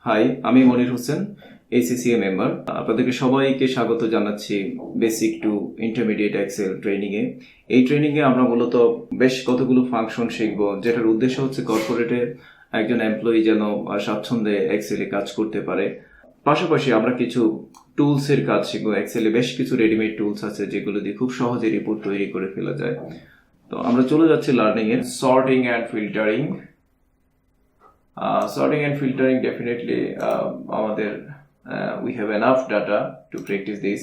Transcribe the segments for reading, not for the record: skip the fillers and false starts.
High, আমি Monir Hossain, ACCA member. আপনাদেরকে সবাইকে স্বাগত জানাচ্ছি বেসিক টু ইন্টারমিডিয়েট এক্সেল ট্রেনিংয়ে। এই ট্রেনিংয়ে আমরা মূলত বেশ কতগুলো ফাংশন শিখব, যেটার উদ্দেশ্য হচ্ছে কর্পোরেটের একজন এমপ্লয়ি যেন স্বাচ্ছন্দ্যে এক্সেলে কাজ করতে পারে। পাশাপাশি আমরা কিছু টুলসের কাজ শিখবো। এক্সেলে বেশ কিছু রেডিমেড টুলস আছে যেগুলো দিয়ে খুব সহজে রিপোর্ট তৈরি করে ফেলা যায়। তো আমরা চলে যাচ্ছি learning A. Sorting and filtering. Sorting and filtering, definitely we have enough data to practice this.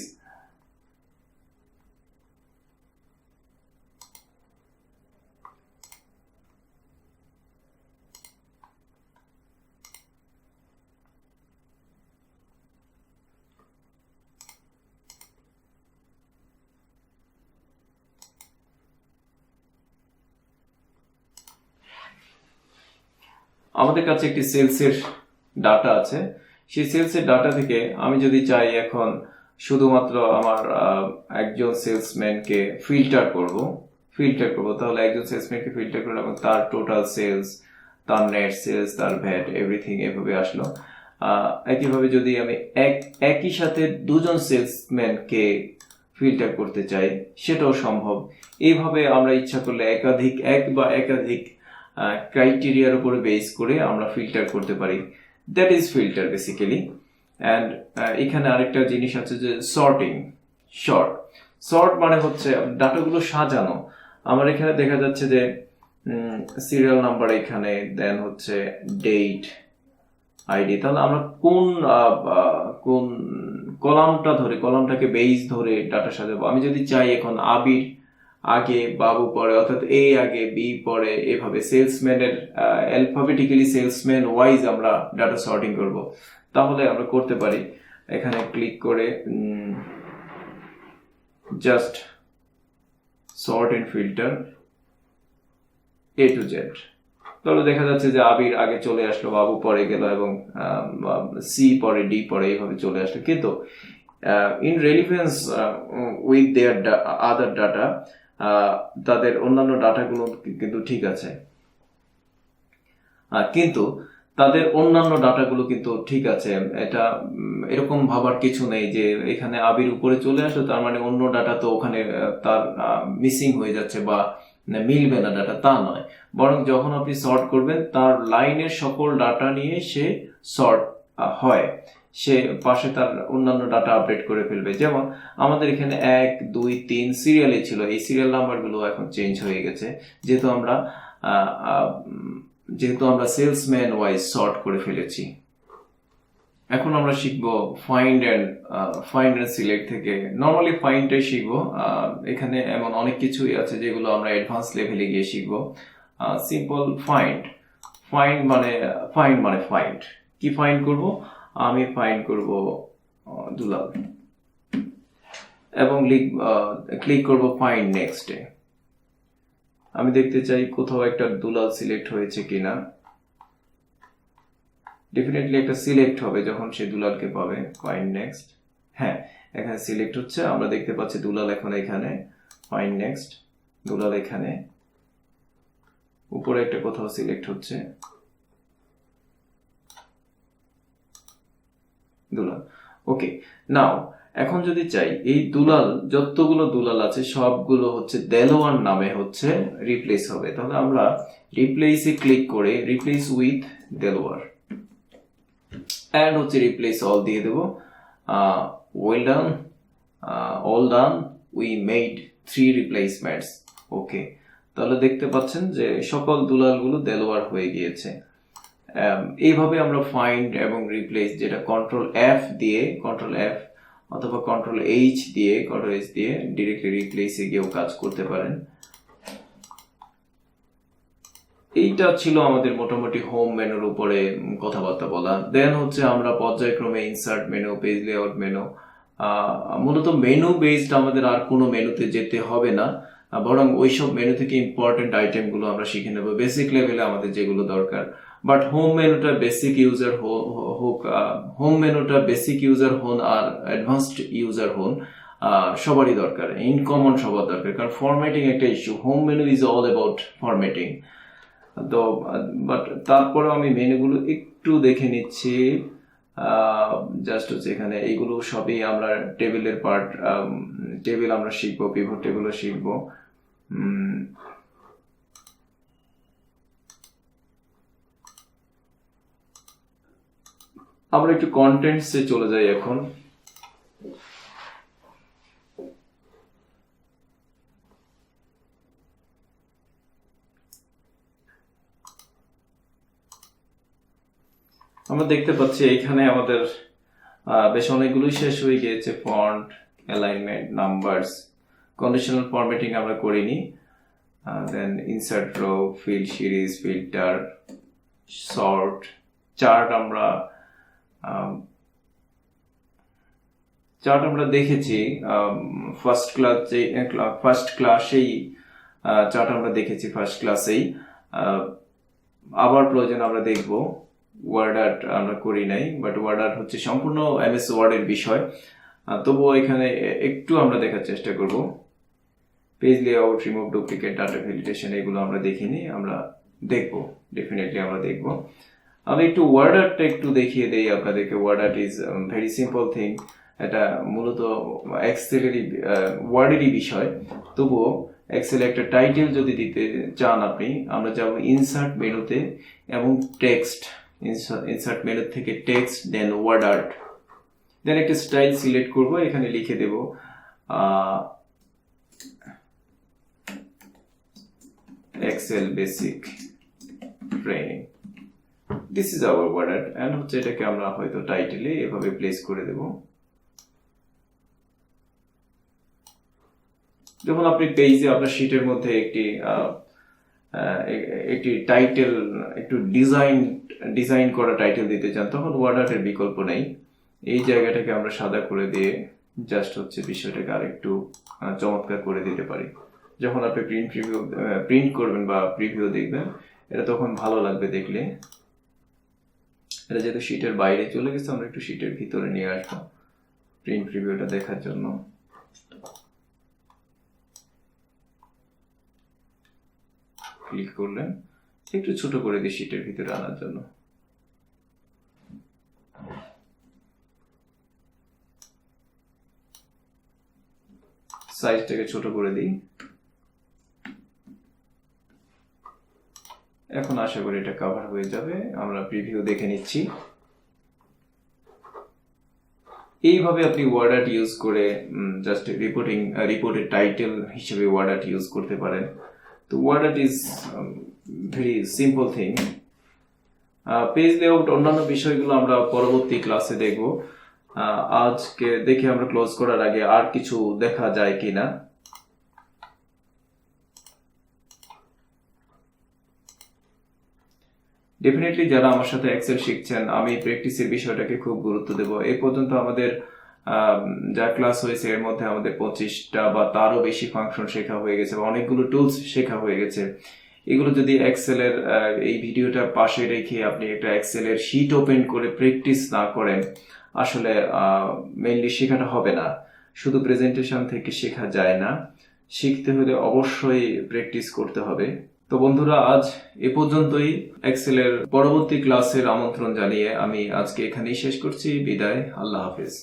আমাদের কাছে একটি সেলসের ডাটা আছে। সেই সেলসের ডাটা থেকে আমি যদি চাই এখন শুধুমাত্র আমার একজন সেলসম্যানকে ফিল্টার করব, তাহলে একজন সেলসম্যানকে ফিল্টার করবো এবং তার টোটাল সেলস, তার নেট সেলস, তার ভ্যাট, এভরিথিং এভাবে আসলো। একইভাবে যদি আমি একই সাথে দুজন সেলসম্যানকে ফিল্টার করতে চাই, সেটাও সম্ভব। এইভাবে আমরা ইচ্ছা করলে একাধিক ক্রাইটেরিয়ার উপরে বেস করে আমরা ফিল্টার করতে পারি। That is filter basically. And এখানে আরেকটা জিনিস আছে যে সর্টিং। সর্ট মানে হচ্ছে ডাটাগুলো সাজানো। আমার এখানে দেখা যাচ্ছে যে সিরিয়াল নাম্বার এখানে, দেন হচ্ছে ডেট, আইডি। তাহলে আমরা কোন কলামটাকে বেস ধরে ডাটা সাজাবো। আমি যদি চাই এখন আবির আগে, বাবু পরে, অর্থাৎ এ আগে, বি পরে, এভাবে সেলসম্যানের অ্যালফাবেটিক্যালি সেলসম্যান ওয়াইজ আমরা ডাটা সর্টিং করব, তাহলে আমরা করতে পারি। এখানে ক্লিক করে just sort and filter A to Z। তাহলে দেখা যাচ্ছে যে আবির আগে চলে আসলো, বাবু পরে গেল এবং সি পরে, ডি পরে, এইভাবে চলে আসলো। কিন্তু in relevance with their other data, তাদের অন্যান্য ডাটাগুলো কিন্তু ঠিক আছে, কিন্তু তাদের অন্যান্য ডাটাগুলো কিন্তু ঠিক আছে। এটা এরকম ভাবার কিছু নেই যে এখানে আবির উপরে চলে আসলো তার মানে অন্য ডাটা তো ওখানে তার মিসিং হয়ে যাচ্ছে বা মিলবে না ডাটা, তা নয়। বরং যখন আপনি সর্ট করবেন তার লাইনের সকল ডাটা নিয়ে সে সর্ট হয়, সে পাশে তার অন্যান্য ডাটা আপডেট করে ফেলবে। যেমন আমাদের এখানে 1, 2, 3 সিরিয়ালে ছিল, এই সিরিয়াল নাম্বারগুলো এখন চেঞ্জ হয়ে গেছে যেহেতু আমরা সেলসম্যান ওয়াইজ সর্ট করে ফেলেছি। এখন আমরা শিখবো ফাইন্ড অ্যান্ড সিলেক্ট থেকে। নর্মালি ফাইন্ডটাই শিখবো। এখানে এমন অনেক কিছুই আছে যেগুলো আমরা অ্যাডভান্স লেভেলে গিয়ে শিখবো। সিম্পল ফাইন্ড মানে ফাইন্ড। কি ফাইন্ড করব? আমি ফাইন্ড করব দুলাল এবং ক্লিক করব ফাইন্ড নেক্সটে। আমি দেখতে চাই কোথাও একটা দুলাল সিলেক্ট হয়েছে কিনা। ডেফিনেটলি একটা সিলেক্ট হবে যখন সে দুলালকে পাবে। ফাইন্ড নেক্সট, হ্যাঁ এখানে সিলেক্ট হচ্ছে, আমরা দেখতে পাচ্ছি দুলাল এখন এখানে। ফাইন্ড নেক্সট, দুলাল এখানে, উপরে একটা কোথাও সিলেক্ট হচ্ছে দুলাল। ওকে, নাও এখন যদি চাই এই দুলাল, যতগুলো দুলাল আছে সবগুলো হচ্ছে দেলোয়ার নামে হচ্ছে রিপ্লেস হবে, তাহলে আমরা রিপ্লেসে ক্লিক করে রিপ্লেস উইথ দেলোয়ার এন্ড হচ্ছে রিপ্লেস অল দিয়ে দেবো। Well done, all done, we made 3 replacements. Okay, তাহলে দেখতে পাচ্ছেন যে সকল দুলালগুলো দেলোয়ার হয়ে গিয়েছে। এইভাবে আমরা ফাইন্ড এবং রিপ্লেস, যেটা কন্ট্রোল F অথবা কন্ট্রোল H দিয়ে ডিরেক্টলি রিপ্লেসে গিয়েও কাজ করতে পারেন। এইটা ছিল আমাদের মোটামুটি হোম মেনুর উপরে কথাবার্তা বলা। দেন হচ্ছে আমরা পর্যায়ক্রমে insert menu, page layout menu, মূলত মেনু বেসড আমাদের আর কোনো মেনুতে যেতে হবে না, বরং ওইসব মেনু থেকে ইম্পর্টেন্ট আইটেমগুলো আমরা শিখে নেব বেসিক লেভেলে আমাদের যেগুলো দরকার। বাট হোম মেনুটা বেসিক ইউজার হন আর অ্যাডভান্সড ইউজার হন, সবারই দরকার, ইনকমন সবার দরকার, কারণ ফরম্যাটিং একটা issue. Home menu is all about formatting. তো বাট তারপরে আমি মেনুগুলো একটু দেখে নিচ্ছি। জাস্ট হচ্ছে এখানে এইগুলো সবই আমরা টেবিলের পার্ট, টেবিল আমরা শিখবো, পিভট টেবিলও শিখবো। আমরা একটু কন্টেন্টসে চলে যাই এখন। আমরা দেখতে পাচ্ছি এখানে আমাদের বেশ অনেকগুলোই শেষ হয়ে গিয়েছে। Font, alignment, numbers, conditional formatting আমরা করিনি। Then insert row, field series, filter, sort, chart আমরা দেখেছি ফার্স্ট ক্লাসেই চার্ট আমরা দেখেছি ফার্স্ট ক্লাসেই। আবার প্রয়োজন আমরা দেখব। ওয়ার্ড আর্ট আমরা করি নাই, বাট ওয়ার্ড আর্ট হচ্ছে সম্পূর্ণ এমএস ওয়ার্ডের বিষয়। তবুও এখানে একটু আমরা দেখার চেষ্টা করব। Page layout, remove duplicate, data validation, এগুলো আমরা দেখিনি, আমরা দেখব, ডেফিনেটলি আমরা দেখব। আমি একটু ওয়ার্ড আর্টটা একটু দেখিয়ে দেই আপনাদেরকে। Word art is very simple thing. এটা মূলত এক্সেলেরই ওয়ার্ডেরই বিষয়। তবুও এক্সেলে একটা টাইটেল যদি দিতে চান আপনি, আমরা যাব ইনসার্ট মেনুতে এবং টেক্সট, ইনসার্ট মেনু থেকে text, then word art, then একটা স্টাইল সিলেক্ট করব। এখানে লিখে দেব Excel basic training. This is our word art. And হচ্ছে এটাকে আমরা হয়তো টাইটেলে এভাবে প্লেস করে দেব। যখন আপনি পেজে আপনার শীটের মধ্যে একটি টাইটেল, একটু ডিজাইন করা টাইটেল দিতে চান, তখন ওয়ার্ড আর্টের বিকল্প নেই। এই জায়গাটাকে আমরা সাদা করে দিয়ে জাস্ট হচ্ছে বিষয়টাকে আরেকটু চমৎকার করে দিতে পারি। যখন আপনি প্রিন্ট করবেন বা প্রিভিউ দেখবেন, এটা তখন ভালো লাগবে দেখলে। এটা যেহেতু শীটের বাইরে চলে গেছে, আমরা একটু শীটের ভিতরে নিয়ে আসবো প্রিন্ট প্রিভিউটা দেখার জন্য। ক্লিক করলেন, একটু ছোট করে দিই শীটের ভিতরে আনার জন্য। সাইজটাকে ছোট করে দিই। এখন আশা করি এটা কভার হয়ে যাবে। আমরা প্রিভিউ দেখে নিচ্ছি। এইভাবে আপনি ওয়ার্ড আর্ট ইউজ করে জাস্ট রিপোর্টের টাইটেল হিসেবে ওয়ার্ড আর্ট ইউজ করতে পারেন। তো word art is very simple thing. Page layout, অন্যান্য বিষয়গুলো আমরা পরবর্তী ক্লাসে দেখব। আজকে দেখে আমরা ক্লোজ করার আগে আর কিছু দেখা যায় কিনা। ডেফিনেটলি যারা আমার সাথে এক্সেল শিখছেন, আমি প্র্যাকটিসের বিষয়টাকে খুব গুরুত্ব দেব। এই পর্যন্ত আমাদের যা ক্লাস হয়েছে এর মধ্যে আমাদের 25টা বা তারও বেশি ফাংশন শেখা হয়ে গেছে, বা অনেকগুলো টুলস শেখা হয়ে গেছে। এগুলো যদি এক্সেলের এই ভিডিওটা পাশে রেখে আপনি একটা এক্সেলের শিট ওপেন করে প্র্যাকটিস না করেন, আসলে মেইনলি শেখাটা হবে না। শুধু প্রেজেন্টেশন থেকে শেখা যায় না, শিখতে হলে অবশ্যই প্র্যাকটিস করতে হবে। তো বন্ধুরা, আজ এ পর্যন্তই। এক্সেলের পরবর্তী ক্লাসের আমন্ত্রণ জানিয়ে আমি আজকে এখানেই শেষ করছি। বিদায়, আল্লাহ হাফেজ।